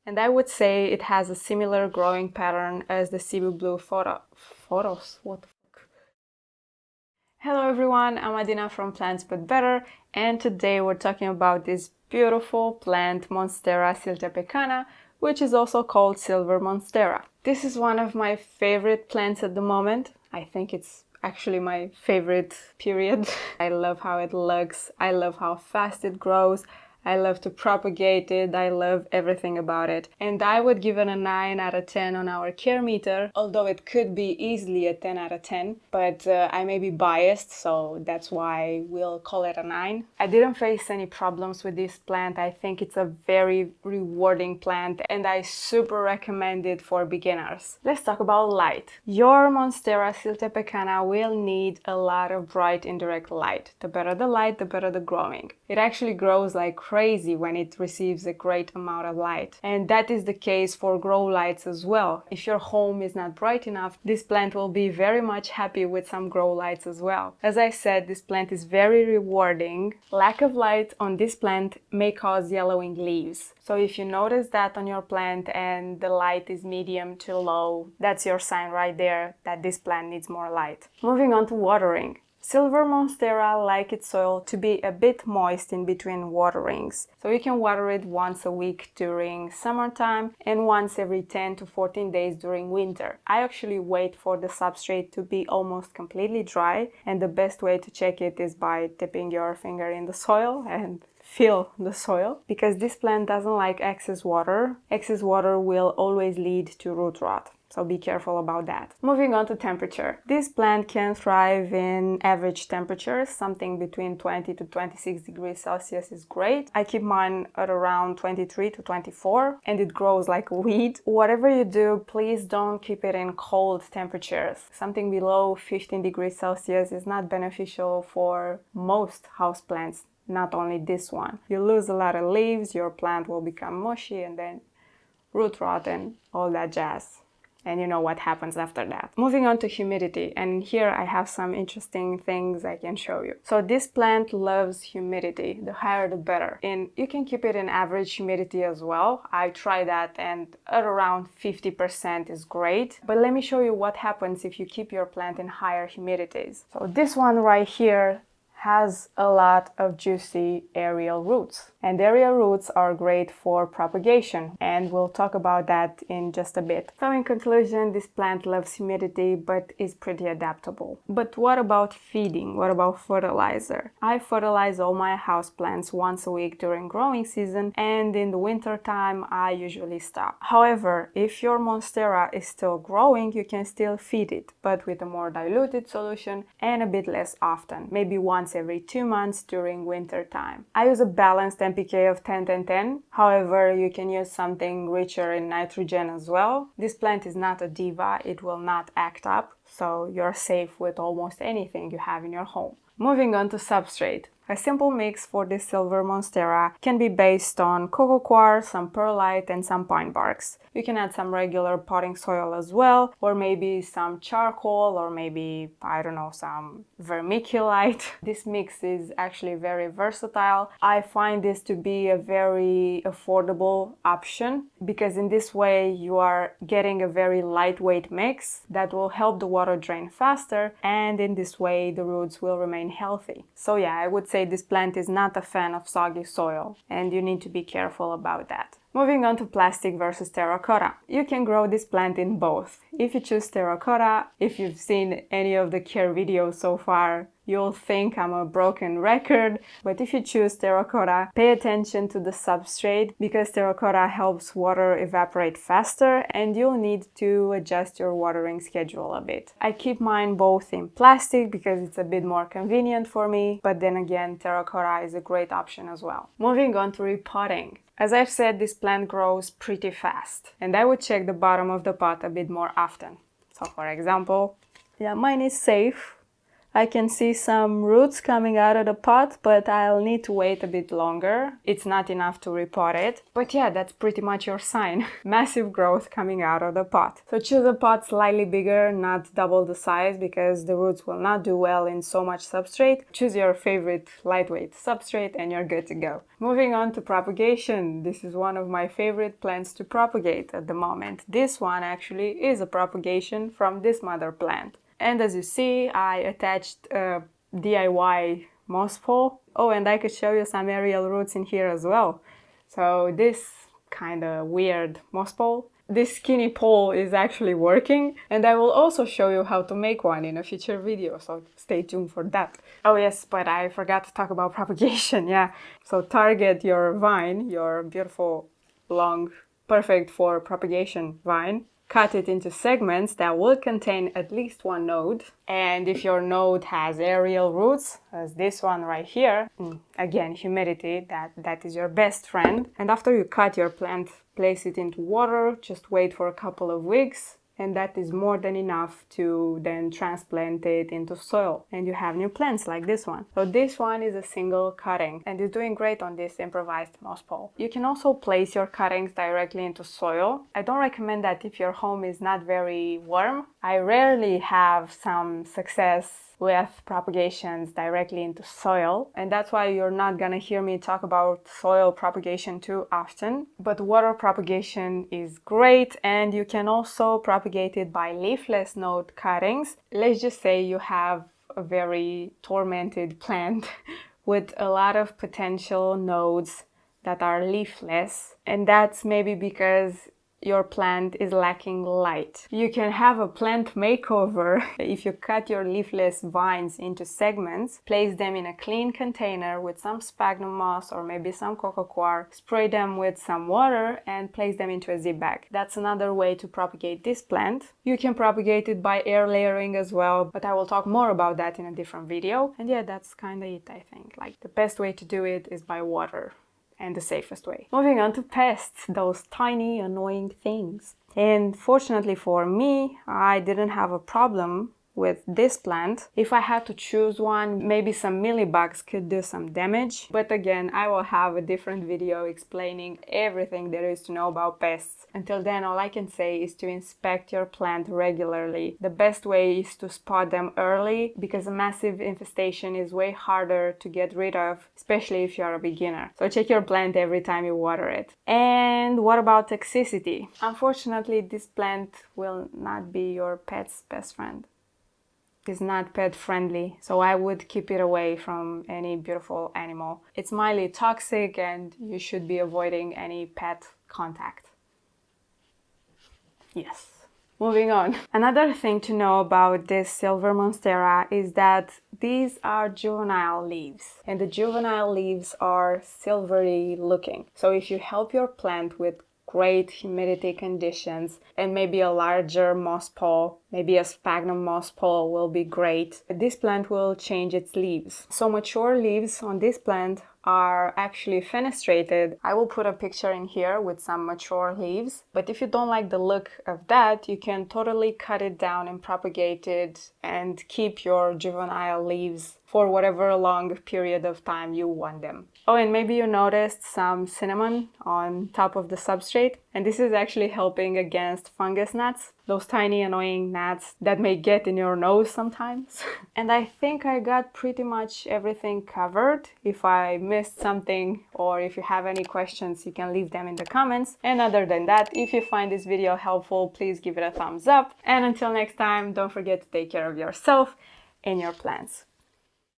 And I would say it has a similar growing pattern as the Cebu Blue photos. What the fuck? Hello everyone, I'm Adina from plantsbutbetter, and today we're talking about this beautiful plant Monstera Siltepecana, which is also called silver monstera. This is one of my favorite plants at the moment. I think it's actually my favorite, period. I love how it looks, I love how fast it grows, I love to propagate it, I love everything about it. And I would give it a 9 out of 10 on our care meter, although it could be easily a 10 out of 10, but I may be biased, so that's why we'll call it a 9. I didn't face any problems with this plant. I think it's a very rewarding plant and I super recommend it for beginners. Let's talk about light. Your Monstera Siltepecana will need a lot of bright indirect light. The better the light, the better the growing. It actually grows like crazy when it receives a great amount of light. And that is the case for grow lights as well. If your home is not bright enough, this plant will be very much happy with some grow lights as well. As I said, this plant is very rewarding. Lack of light on this plant may cause yellowing leaves. So if you notice that on your plant and the light is medium to low, that's your sign right there that this plant needs more light. Moving on to watering. Silver Monstera like its soil to be a bit moist in between waterings. So you can water it once a week during summertime and once every 10 to 14 days during winter. I actually wait for the substrate to be almost completely dry, and the best way to check it is by dipping your finger in the soil and feel the soil, because this plant doesn't like excess water. Excess water will always lead to root rot. So be careful about that. Moving on to temperature. This plant can thrive in average temperatures. Something between 20 to 26 degrees Celsius is great. I keep mine at around 23 to 24 and it grows like a weed. Whatever you do, please don't keep it in cold temperatures. Something below 15 degrees Celsius is not beneficial for most houseplants, not only this one. You lose a lot of leaves, your plant will become mushy and then root rot and all that jazz. And you know what happens after that. Moving on to humidity, and here I have some interesting things I can show you. So this plant loves humidity, the higher the better. And you can keep it in average humidity as well. I tried that and at around 50% is great. But let me show you what happens if you keep your plant in higher humidities. So this one right here has a lot of juicy aerial roots. And aerial roots are great for propagation, and we'll talk about that in just a bit. So in conclusion, this plant loves humidity but is pretty adaptable. But what about feeding? What about fertilizer? I fertilize all my houseplants once a week during growing season, and in the winter time I usually stop. However, if your Monstera is still growing, you can still feed it, but with a more diluted solution and a bit less often, maybe once every 2 months during winter time. I use a balanced NPK of 10-10-10. However, you can use something richer in nitrogen as well. This plant is not a diva, it will not act up, so you're safe with almost anything you have in your home. Moving on to substrate. A simple mix for this silver monstera can be based on cocoa coir, some perlite and some pine barks. You can add some regular potting soil as well, or maybe some charcoal, or maybe, I don't know, some vermiculite. This mix is actually very versatile. I find this to be a very affordable option, because in this way you are getting a very lightweight mix that will help the water drain faster, and in this way the roots will remain healthy. So yeah, I would say this plant is not a fan of soggy soil, and you need to be careful about that. Moving on to plastic versus terracotta. You can grow this plant in both. If you choose terracotta, if you've seen any of the care videos so far, you'll think I'm a broken record, but if you choose terracotta, pay attention to the substrate, because terracotta helps water evaporate faster and you'll need to adjust your watering schedule a bit. I keep mine both in plastic because it's a bit more convenient for me, but then again, terracotta is a great option as well. Moving on to repotting. As I've said, this plant grows pretty fast, and I would check the bottom of the pot a bit more often. So for example, yeah, mine is safe. I can see some roots coming out of the pot, but I'll need to wait a bit longer. It's not enough to repot it. But yeah, that's pretty much your sign. Massive growth coming out of the pot. So choose a pot slightly bigger, not double the size, because the roots will not do well in so much substrate. Choose your favorite lightweight substrate and you're good to go. Moving on to propagation. This is one of my favorite plants to propagate at the moment. This one actually is a propagation from this mother plant. And as you see, I attached a DIY moss pole. Oh, and I could show you some aerial roots in here as well. So this kind of weird moss pole, this skinny pole is actually working, and I will also show you how to make one in a future video, so stay tuned for that. Oh yes, but I forgot to talk about propagation, yeah. So target your vine, your beautiful, long, perfect for propagation vine. Cut it into segments that will contain at least one node. And if your node has aerial roots, as this one right here, again, humidity, that is your best friend. And after you cut your plant, place it into water, just wait for a couple of weeks. And that is more than enough to then transplant it into soil. And you have new plants like this one. So this one is a single cutting and is doing great on this improvised moss pole. You can also place your cuttings directly into soil. I don't recommend that if your home is not very warm. I rarely have some success with propagations directly into soil, and that's why you're not gonna hear me talk about soil propagation too often. But water propagation is great, and you can also propagate it by leafless node cuttings. Let's just say you have a very tormented plant with a lot of potential nodes that are leafless, and that's maybe because your plant is lacking light. You can have a plant makeover if you cut your leafless vines into segments, place them in a clean container with some sphagnum moss or maybe some coco coir, spray them with some water and place them into a zip bag. That's another way to propagate this plant. You can propagate it by air layering as well, but I will talk more about that in a different video. And yeah, that's kinda it, I think. Like, the best way to do it is by water. And the safest way. Moving on to pests, those tiny annoying things. And fortunately for me, I didn't have a problem with this plant. If I had to choose one, maybe some mealybugs could do some damage. But again, I will have a different video explaining everything there is to know about pests. Until then, all I can say is to inspect your plant regularly. The best way is to spot them early, because a massive infestation is way harder to get rid of, especially if you're a beginner. So check your plant every time you water it. And what about toxicity? Unfortunately, this plant will not be your pet's best friend. Is not pet friendly, so I would keep it away from any beautiful animal. It's mildly toxic and you should be avoiding any pet contact. Yes. Moving on. Another thing to know about this silver monstera is that these are juvenile leaves, and the juvenile leaves are silvery looking. So if you help your plant with great humidity conditions and maybe a larger moss pole, maybe a sphagnum moss pole will be great, this plant will change its leaves. So mature leaves on this plant are actually fenestrated. I will put a picture in here with some mature leaves, but if you don't like the look of that, you can totally cut it down and propagate it and keep your juvenile leaves for whatever long period of time you want them. Oh, and maybe you noticed some cinnamon on top of the substrate, and this is actually helping against fungus gnats, those tiny annoying gnats that may get in your nose sometimes. And I think I got pretty much everything covered. If I missed something or if you have any questions, you can leave them in the comments. And other than that, if you find this video helpful, please give it a thumbs up. And until next time, don't forget to take care of yourself and your plants.